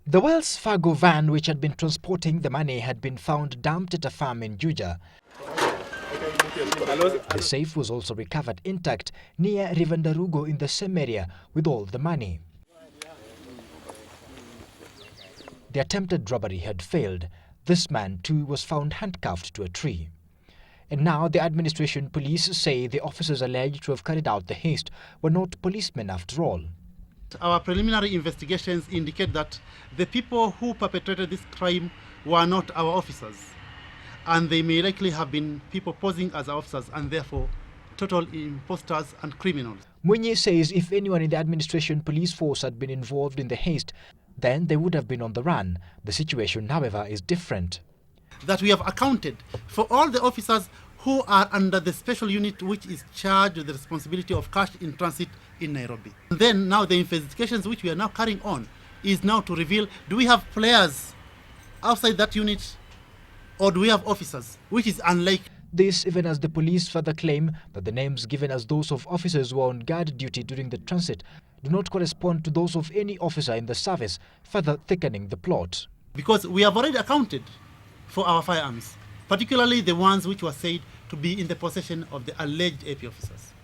The Wells Fargo van which had been transporting the money had been found dumped at a farm in Juja. The safe was also recovered intact near Rivandarugo in the same area with all the money. The attempted robbery had failed. This man too was found handcuffed to a tree. And now the administration police say the officers alleged to have carried out the heist were not policemen after all. Our preliminary investigations indicate that the people who perpetrated this crime were not our officers, and they may likely have been people posing as officers and therefore total imposters and criminals. Mwinyi says if anyone in the administration police force had been involved in the heist, then they would have been on the run. The situation, however, is different. That we have accounted for all the officers who are under the special unit which is charged with the responsibility of cash in transit in Nairobi. And then now the investigations which we are now carrying on is now to reveal, do we have players outside that unit or do we have officers, which is unlikely. This even as the police further claim that the names given as those of officers who were on guard duty during the transit do not correspond to those of any officer in the service, further thickening the plot. Because we have already accounted for our firearms, particularly the ones which were said to be in the possession of the alleged AP officers.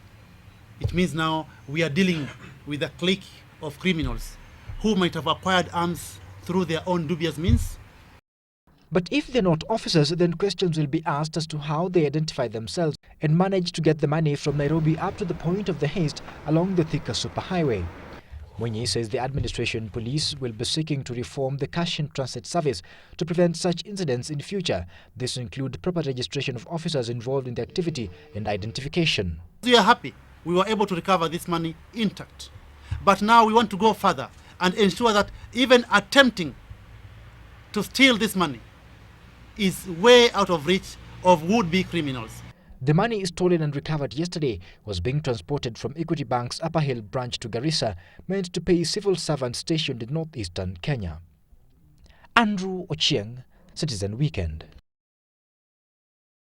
It means now we are dealing with a clique of criminals who might have acquired arms through their own dubious means. But if they're not officers, then questions will be asked as to how they identify themselves and manage to get the money from Nairobi up to the point of the heist along the Thika superhighway. Mwinyi says the administration police will be seeking to reform the cash in transit service to prevent such incidents in future. This include proper registration of officers involved in the activity and identification. We are happy we were able to recover this money intact. But now we want to go further and ensure that even attempting to steal this money is way out of reach of would-be criminals. The money stolen and recovered yesterday was being transported from Equity Bank's Upper Hill branch to Garissa, meant to pay civil servants stationed in northeastern Kenya. Andrew Ochieng, Citizen Weekend.